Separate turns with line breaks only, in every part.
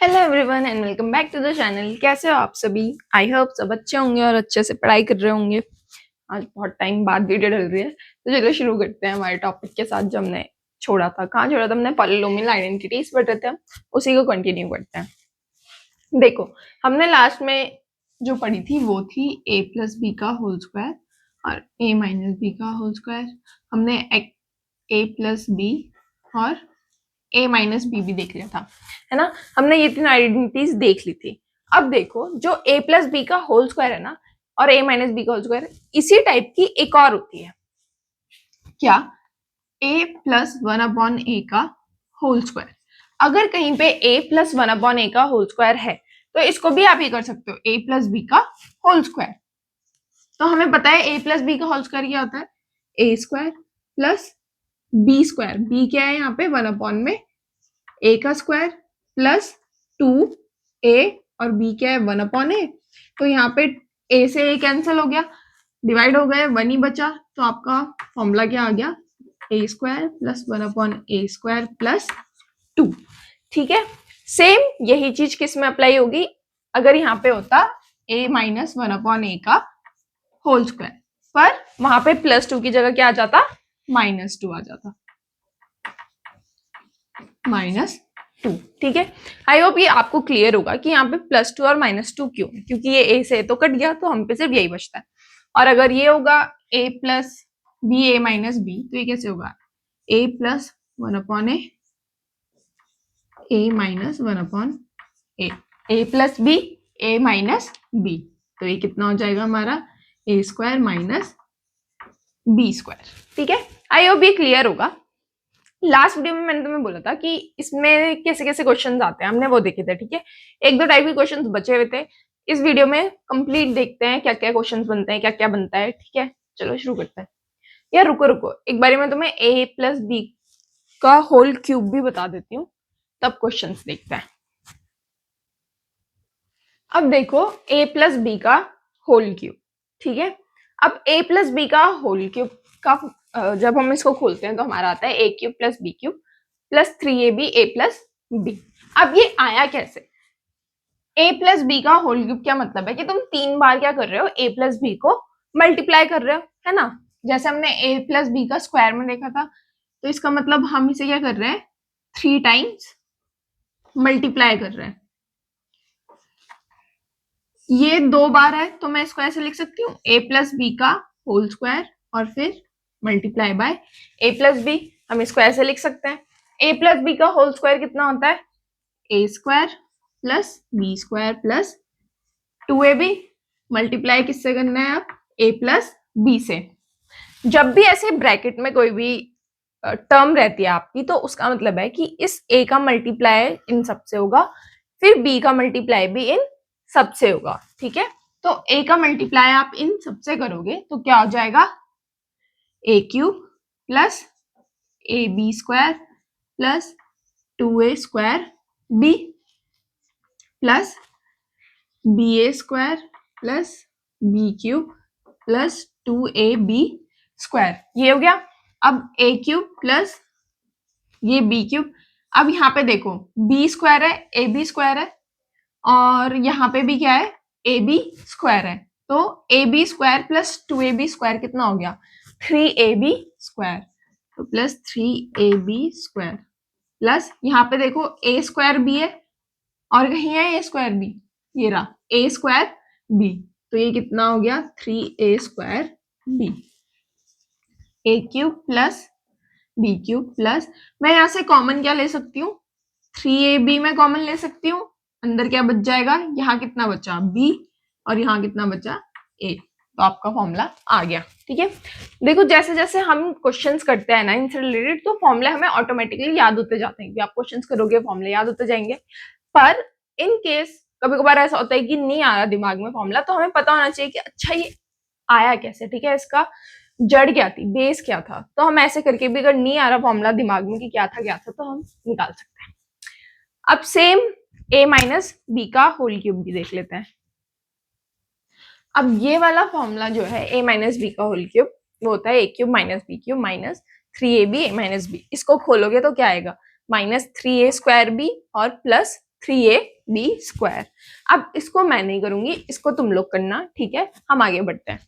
Hello everyone and welcome back to the channel. कैसे हो आप सभी? आई होप सब अच्छे होंगे और अच्छे से पढ़ाई कर रहे होंगे। आज बहुत टाइम बाद वीडियो डल रही है, तो चलो शुरू करते हैं हमारे टॉपिक के साथ। जो हमने छोड़ा था, कहाँ छोड़ा था हमने? पॉलिनोमियल आइडेंटिटीज पढ़ रहे थे हम, उसी को कंटिन्यू करते हैं। देखो, हमने लास्ट में जो पढ़ी थी वो थी a प्लस बी का होल स्क्वायर और a माइनस बी का होल स्क्वायर। हमने a प्लस बी और a माइनस बी भी देख लिया था, है ना। हमने ये तीन आइडेंटिटीज देख ली थी। अब देखो, जो a प्लस बी का होल स्क्वायर है ना, और a माइनस बी का होल स्क्वायर, इसी टाइप की एक और होती है। क्या? a प्लस वन अपॉन ए का होल स्क्वायर। अगर कहीं पे a प्लस वन अपॉन ए का होल स्क्वायर है, तो इसको भी आप ये कर सकते हो, a प्लस बी का होल स्क्वायर। तो हमें पता है a प्लस बी का होल स्क्वायर क्या होता है? a square plus B square. b क्या है यहाँ पे? वन अपॉन में a का स्क्वायर प्लस 2a और b क्या है? One upon A. तो यहाँ पे a से a कैंसिल हो गया, डिवाइड हो गए, वन ही बचा। तो आपका फॉर्मूला क्या आ गया? a square plus one upon A square plus 2। ठीक है, सेम यही चीज किस में अप्लाई होगी? अगर यहाँ पे होता a माइनस वन अपॉन ए का होल स्क्वायर, पर वहां पे प्लस 2 की जगह क्या आ जाता? माइनस 2 आ जाता, माइनस 2। ठीक है, आई होप ये आपको क्लियर होगा कि यहाँ पे प्लस 2 और माइनस 2 क्यों है, क्योंकि ये a से तो कट गया, तो हम पे सिर्फ यही बचता है। और अगर ये होगा a plus B A minus B, तो ये कैसे होगा? a plus one upon A minus one upon A plus B A minus B. तो ये कितना हो जाएगा हमारा? A square minus B square. ठीक है, आई होप ये क्लियर होगा। लास्ट वीडियो में मैंने तुम्हें बोला था कि इसमें कैसे कैसे क्वेश्चंस आते हैं, हमने वो देखे थे। ठीक है, एक दो टाइप के क्वेश्चंस बचे हुए थे। इस वीडियो में कंप्लीट देखते हैं क्या क्या क्वेश्चंस बनते हैं, क्या क्या बनता है। ठीक है, चलो शुरू करते हैं। यार रुको रुको, एक बारी मैं तुम्हें a प्लस बी का होल क्यूब भी बता देती हूँ, तब क्वेश्चंस देखते हैं। अब देखो, a प्लस बी का होल क्यूब। ठीक है, अब a प्लस बी का होल क्यूब का जब हम इसको खोलते हैं तो हमारा आता है a cube plus B cube plus 3ab a plus B. अब ये आया कैसे? a प्लस बी का होल क्यूब क्या मतलब है कि तुम 3 बार क्या कर रहे हो? a प्लस बी को मल्टीप्लाई कर रहे हो, है ना। जैसे हमने a प्लस बी का स्क्वायर में देखा था, तो इसका मतलब हम इसे क्या कर रहे हैं? 3 टाइम्स मल्टीप्लाई कर रहे हैं। ये 2 बार है, तो मैं इसको ऐसे लिख सकती हूँ, a प्लस बी का होल स्क्वायर और फिर multiply by a plus B. हम इसको ऐसे लिख सकते हैं, a प्लस बी का होल स्क्वायर कितना होता है? a square plus B square plus 2ab। Multiply किससे करना है आप? a प्लस बी से। जब भी ऐसे ब्रैकेट में कोई भी टर्म रहती है आपकी, तो उसका मतलब है कि इस a का मल्टीप्लाई इन सबसे होगा, फिर b का मल्टीप्लाई भी इन सबसे होगा। ठीक है, तो a का मल्टीप्लाई आप इन सबसे करोगे तो क्या हो जाएगा? a cube plus A B square plus 2a square b plus B A square plus B cube plus 2ab square. ये हो गया। अब a क्यूब प्लस ये b क्यूब। अब यहाँ पे देखो, b स्क्वायर है, ए बी स्क्वायर है, और यहाँ पे भी क्या है? ए बी स्क्वायर है। तो A B square plus 2ab square कितना हो गया? 3ab square. तो प्लस 3ab स्क्वायर प्लस यहाँ पे देखो a स्क्वायर b है, और कहीं है a स्क्वायर b, ये रहा a स्क्वायर b। तो ये कितना हो गया? 3a square b। a cube plus B cube plus, मैं यहाँ से कॉमन क्या ले सकती हूँ? 3ab मैं कॉमन ले सकती हूँ। अंदर क्या बच जाएगा? यहाँ कितना बचा? b, और यहाँ कितना बचा? a। तो आपका फॉर्मूला आ गया। ठीक है, देखो जैसे जैसे हम क्वेश्चंस करते हैं ना इनसे रिलेटेड, तो फॉर्मूले हमें ऑटोमेटिकली याद होते जाते हैं कि आप क्वेश्चंस करोगे फॉर्मूले याद होते जाएंगे। पर इन केस कभी कभार ऐसा होता है कि नहीं आ रहा दिमाग में फॉर्मूला, तो हमें पता होना चाहिए कि अच्छा ये आया कैसे। ठीक है, इसका जड़ क्या थी, बेस क्या था। तो हम ऐसे करके भी, अगर नहीं आ रहा फॉर्मूला दिमाग में कि क्या था, तो हम निकाल सकते हैं। अब सेम a माइनस बी का होल क्यूब भी देख लेते हैं। अब ये वाला फॉर्मूला जो है a माइनस बी का होल क्यूब, वो होता है a cube minus B cube minus 3ab a minus B. इसको खोलोगे तो क्या आएगा? माइनस 3a स्क्वायर बी और प्लस 3ab²। अब इसको मैं नहीं करूंगी, इसको तुम लोग करना, ठीक है। हम आगे बढ़ते हैं।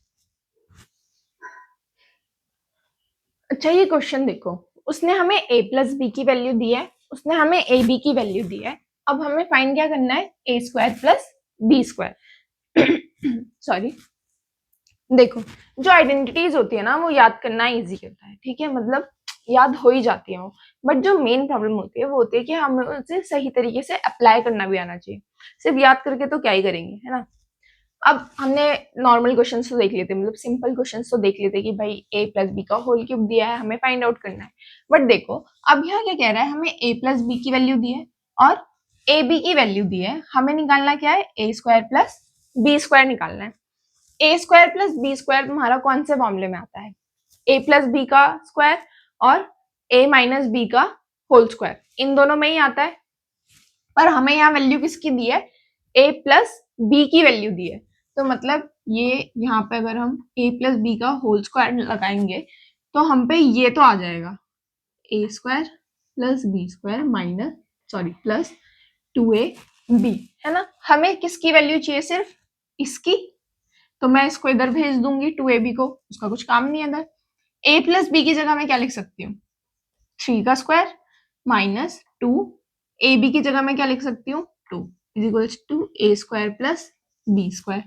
अच्छा ये क्वेश्चन देखो, उसने हमें a प्लस बी की वैल्यू दी है, उसने हमें ए बी की वैल्यू दी है। अब हमें फाइंड क्या करना है, a² प्लस b²। सॉरी, देखो जो आइडेंटिटीज होती है ना वो याद करना इजी होता है, ठीक है, मतलब याद हो ही जाती है वो। बट जो मेन प्रॉब्लम होती है वो होती है कि हमें उसे सही तरीके से अप्लाई करना भी आना चाहिए। सिर्फ याद करके तो क्या ही करेंगे, है ना। अब हमने नॉर्मल क्वेश्चन तो देख लेते, मतलब सिंपल क्वेश्चन तो देख लेते कि भाई a प्लस बी का होल क्यूब दिया है, हमें फाइंड आउट करना है। बट देखो अब यहाँ क्या कह रहा है, हमें a प्लस बी की वैल्यू दी है और ए बी की वैल्यू दी है, हमें निकालना क्या है, a² प्लस b² निकालना है। a² प्लस b² तुम्हारा कौन से फॉर्मूले में आता है, a प्लस बी का स्क्वायर और a माइनस बी का होल स्क्वायर, इन दोनों में ही आता है। पर हमें यहाँ वैल्यू किसकी दी है, a प्लस बी की वैल्यू दी है। तो मतलब ये यहाँ पे अगर हम a प्लस बी का होल स्क्वायर लगाएंगे तो हम पे ये तो आ जाएगा a² plus b² minus sorry plus 2ab, है ना। हमें किसकी वैल्यू चाहिए, सिर्फ इसकी। तो मैं इसको इधर भेज दूंगी 2ab को, उसका कुछ काम नहीं है इधर। a प्लस बी की जगह मैं क्या लिख सकती हूँ, 3 का स्क्वायर माइनस 2, ए बी की जगह मैं क्या लिख सकती हूँ, 2 is equals to a² plus b²।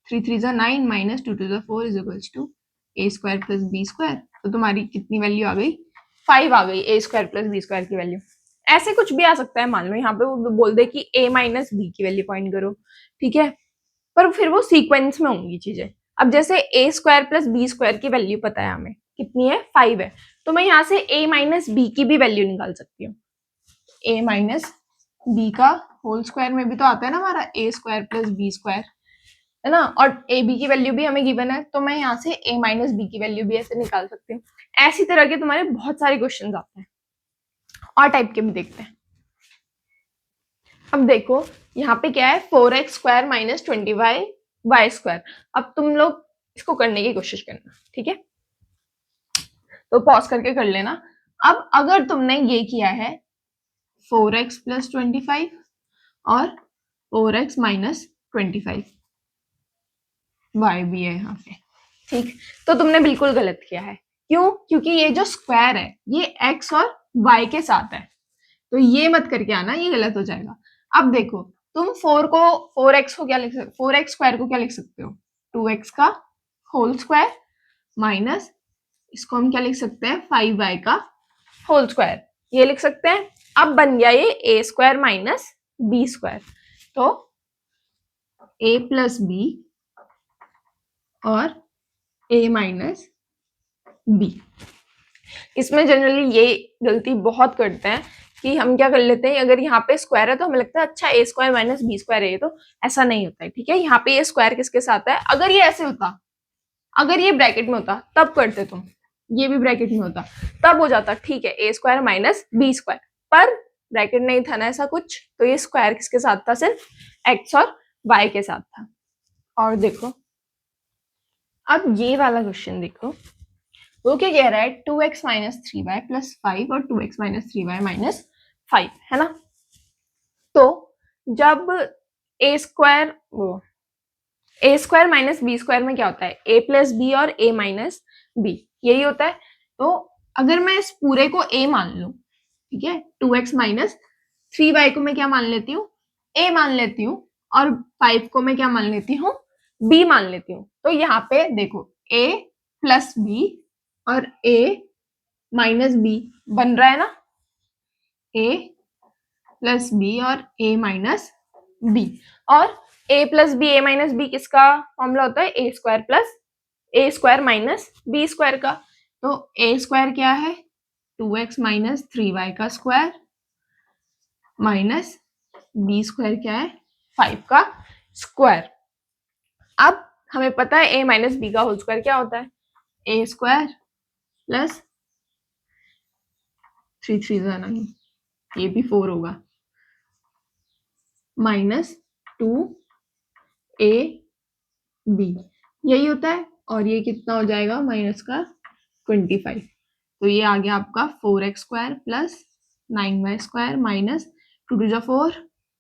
3 3 जा 9 माइनस 2 2 जा 4 is equals to a² plus b²। तो तुम्हारी कितनी वैल्यू आ गई, 5 आ गई a² प्लस b² की वैल्यू। ऐसे कुछ भी आ सकता है, मान लो यहाँ पे वो बोल दे कि a माइनस बी की वैल्यू फाइंड करो, ठीक है, पर फिर वो सीक्वेंस में होंगी चीजें। अब जैसे a² प्लस b² की वैल्यू पता है हमें कितनी है, 5 है, तो मैं यहाँ से a माइनस बी की भी वैल्यू निकाल सकती हूँ। a माइनस बी का होल स्क्वायर में भी तो आता है ना हमारा a² प्लस b², है ना, और ए बी की वैल्यू भी हमें गिवन है, तो मैं यहाँ से a माइनस बी की वैल्यू भी ऐसे निकाल सकती हूँ। ऐसी तरह के तुम्हारे बहुत सारे क्वेश्चन आते हैं, और टाइप के भी देखते हैं। अब देखो यहाँ पे क्या है, 4x² माइनस 20y² अब तुम लोग इसको करने की कोशिश करना, ठीक है, तो पॉज करके कर लेना। अब अगर तुमने ये किया है 4x प्लस 25 और 4x माइनस 25, y भी है यहाँ पे, ठीक, तो तुमने बिल्कुल गलत किया है। क्यों, क्योंकि ये जो स्क्वायर है ये x और y के साथ है, तो ये मत करके आना, ये गलत हो जाएगा। अब देखो तुम 4x को क्या लिख सकते, 4x² को क्या लिख सकते हो, 2x का होल स्क्वायर माइनस इसको हम क्या लिख सकते हैं, 5y का होल स्क्वायर, ये लिख सकते हैं। अब बन गया ये a² माइनस b², तो a प्लस बी और a माइनस बी। इसमें जनरली ये गलती बहुत करते हैं कि हम क्या कर लेते हैं, अगर यहाँ पे स्क्वायर है तो हमें लगता है अच्छा a² माइनस b² है, तो ऐसा नहीं होता है, ठीक है। यहाँ पे ये स्क्वायर किसके साथ है, अगर ये ऐसे होता, अगर ये ब्रैकेट में होता तब करते तुम, ये भी ब्रैकेट में होता तब हो जाता, ठीक है, a² माइनस b², पर ब्रैकेट नहीं था ना ऐसा कुछ, तो ये स्क्वायर किसके साथ था, सिर्फ x और y के साथ था। और देखो अब ये वाला क्वेश्चन देखो, वो क्या कह रहा है, 2x माइनस 3y प्लस 5 और 2x माइनस 3y माइनस 5, है ना। तो जब a² माइनस b² में क्या होता है, a प्लस बी और a माइनस बी, यही होता है। तो अगर मैं इस पूरे को a मान लूं, ठीक है, 2x माइनस 3y को मैं क्या मान लेती हूँ, a मान लेती हूँ, और 5 को मैं क्या मान लेती हूँ, b मान लेती हूँ। तो यहाँ पे देखो a प्लस b और a माइनस b बन रहा है ना, a प्लस बी और a माइनस b, और a plus B a minus b किसका फॉर्मूला होता है, a² माइनस b² का। तो a² क्या है, 2x माइनस 3y का स्क्वायर माइनस b² क्या है, 5 का स्क्वायर। अब हमें पता है a माइनस बी का होल स्क्वायर क्या होता है, a² प्लस 3 3 9, ये भी 4 होगा, माइनस 2ab, यही होता है। और ये कितना हो जाएगा, माइनस का 25, तो ये आ गया आपका 4x² प्लस 9y² माइनस 2 2 जा 4,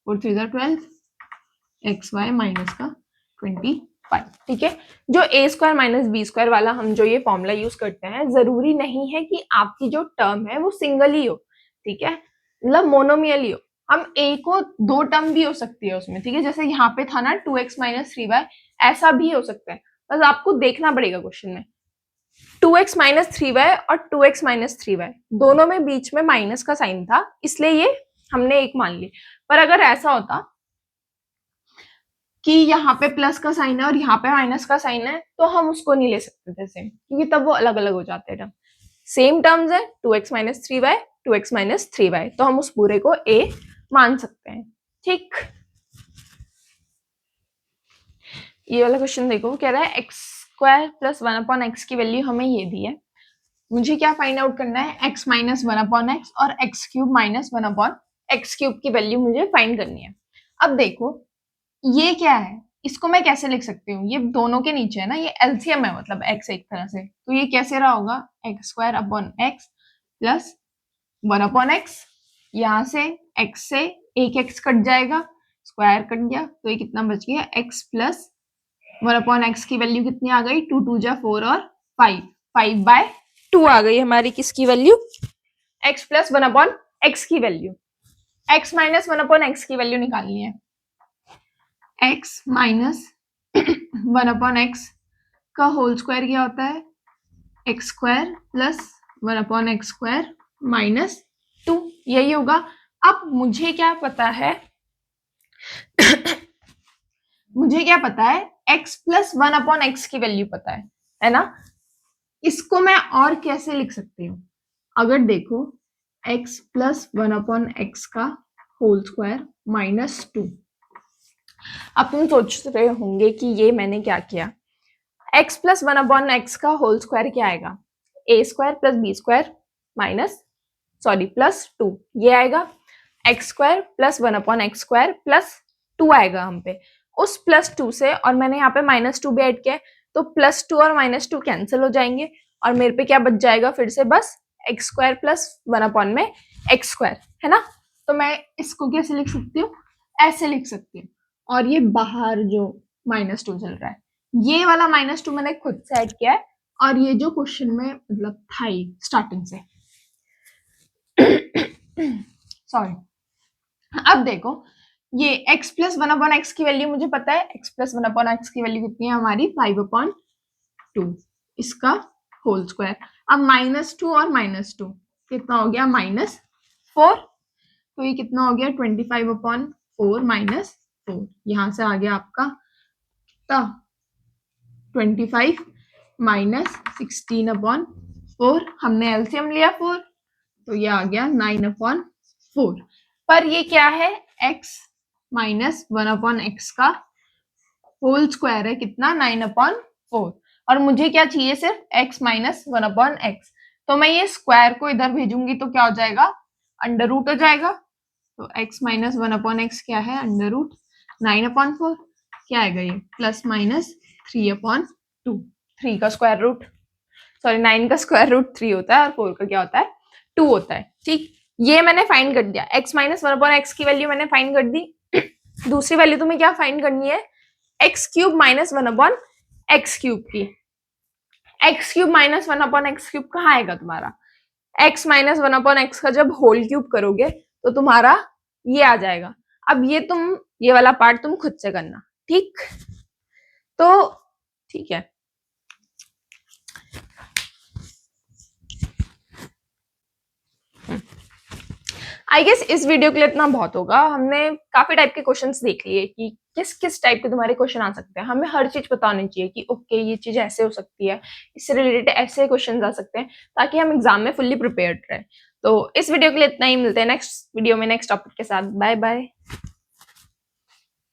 4 3 12, एक्स वाई माइनस का 25। ठीक है, जो ए स्क्वायर माइनस बी स्क्वायर वाला हम जो ये फॉर्मूला यूज करते हैं, जरूरी नहीं है कि आपकी जो टर्म है वो सिंगल ही हो। ठीक है, मतलब मोनोमियल ही हो। हम ए को दो टर्म भी हो सकती है उसमें। ठीक है, जैसे यहाँ पे था ना 2x माइनस 3y, ऐसा भी हो सकता है। बस आपको देखना पड़ेगा क्वेश्चन में 2x माइनस 3y और 2x माइनस 3y दोनों में बीच में माइनस का साइन था, इसलिए ये हमने एक मान ली। पर अगर ऐसा होता कि यहाँ पे प्लस का साइन है और यहाँ पे माइनस का साइन है, तो हम उसको नहीं ले सकते थे सेम, क्योंकि तब वो अलग अलग हो जाते हैं। सेम टर्म्स है 2x minus 3y 2x minus 3y, तो हम उस पूरे को a मान सकते हैं। ठीक, ये वाला क्वेश्चन देखो, कह रहा है x square plus 1 upon x की वैल्यू हमें ये दी है। मुझे क्या फाइंड आउट करना है, x माइनस 1 अपॉन एक्स और x cube minus 1 upon x cube की वैल्यू मुझे फाइंड करनी है। अब देखो ये क्या है, इसको मैं कैसे लिख सकती हूँ, ये दोनों के नीचे है ना, ये एलसीएम है, मतलब x एक तरह से, तो ये कैसे रहा होगा, x square upon x plus 1 upon x. यहाँ से x से एक x कट जाएगा, स्क्वायर कट गया, तो ये कितना बच गया, x प्लस 1 अपॉन एक्स की वैल्यू कितनी आ गई, 2 2 जा 4 और 5, 5/2 आ गई हमारी किसकी value, x plus 1 upon x की value. x minus 1 upon x की वैल्यू निकालनी है। x माइनस 1 अपॉन एक्स का होल स्क्वायर क्या होता है, x square plus 1 upon x square minus 2, यही होगा। अब मुझे क्या पता है मुझे क्या पता है, x प्लस 1 अपॉन एक्स की वैल्यू पता है ना। इसको मैं और कैसे लिख सकती हूँ, अगर देखो x प्लस 1 अपॉन एक्स का होल स्क्वायर माइनस 2। अब तुम सोच रहे होंगे कि ये मैंने क्या किया, x प्लस 1 अपॉन एक्स का होल स्क्वायर क्या आएगा, a square plus B square minus plus 2, ये आएगा। X square plus 1 upon x square plus 2 आएगा हम पे, उस प्लस 2 से, और मैंने यहाँ पे माइनस 2 भी ऐड किया है, तो प्लस 2 और माइनस 2 कैंसिल हो जाएंगे, और मेरे पे क्या बच जाएगा फिर से, बस एक्स स्क्वायर प्लस 1 अपॉन में एक्स स्क्वायर, है ना। तो मैं इसको कैसे लिख सकती हूँ, ऐसे लिख सकती हूँ। और ये बाहर जो माइनस 2 चल रहा है, ये वाला माइनस 2 मैंने खुद से ऐड किया है, और ये जो क्वेश्चन में मतलब था ही स्टार्टिंग से सॉरी। अब देखो ये x प्लस 1 अपॉन एक्स की वैल्यू मुझे पता है, x प्लस 1 अपॉन एक्स की वैल्यू कितनी है हमारी, 5 अपॉन 2, इसका होल स्क्वायर। अब माइनस 2 और माइनस 2 कितना हो गया, माइनस 4, तो ये कितना हो गया 25 अपॉन 4 माइनस 4, यहां से आ गया आपका कितना 25 माइनस 16 अपॉन 4, हमने एलसीएम लिया 4, तो ये आ गया 9 अपॉन 4। पर ये क्या है, x माइनस 1 अपॉन एक्स का होल स्क्वायर है कितना, 9 अपॉन 4, और मुझे क्या चाहिए, सिर्फ x माइनस 1 अपॉन एक्स। तो मैं ये स्क्वायर को इधर भेजूंगी तो क्या हो जाएगा, अंडर रूट हो जाएगा। तो x माइनस 1 अपॉन एक्स क्या है, अंडर रूट 9 अपॉन 4, क्या आएगा ये, प्लस माइनस 3 अपॉन 2, 3 का स्क्वायर रूट, सॉरी 9 का स्क्वायर रूट 3 होता है, और 4 का क्या होता है, 2 होता है। ठीक, ये मैंने फाइंड कर दिया, x माइनस 1 अपॉन एक्स की वैल्यू मैंने फाइंड कर दी। दूसरी वैल्यू तुम्हें क्या फाइंड करनी है, x cube minus 1 upon x cube की। X cube minus 1 upon x cube कहाँ आएगा तुम्हारा, x माइनस 1 अपॉन एक्स का जब होल क्यूब करोगे तो तुम्हारा ये आ जाएगा। अब ये वाला पार्ट तुम खुद से करना, ठीक। तो ठीक है, आई गेस इस वीडियो के लिए इतना बहुत होगा। हमने काफी टाइप के क्वेश्चंस देख लिए कि किस किस टाइप के तुम्हारे क्वेश्चन आ सकते हैं। हमें हर चीज पता होनी चाहिए कि ओके ये चीज ऐसे हो सकती है, इससे रिलेटेड ऐसे क्वेश्चन आ सकते हैं, ताकि हम एग्जाम में फुल्ली प्रिपेयर्ड रहे। तो इस वीडियो के लिए इतना ही, मिलते हैं नेक्स्ट वीडियो में नेक्स्ट टॉपिक के साथ। Bye bye.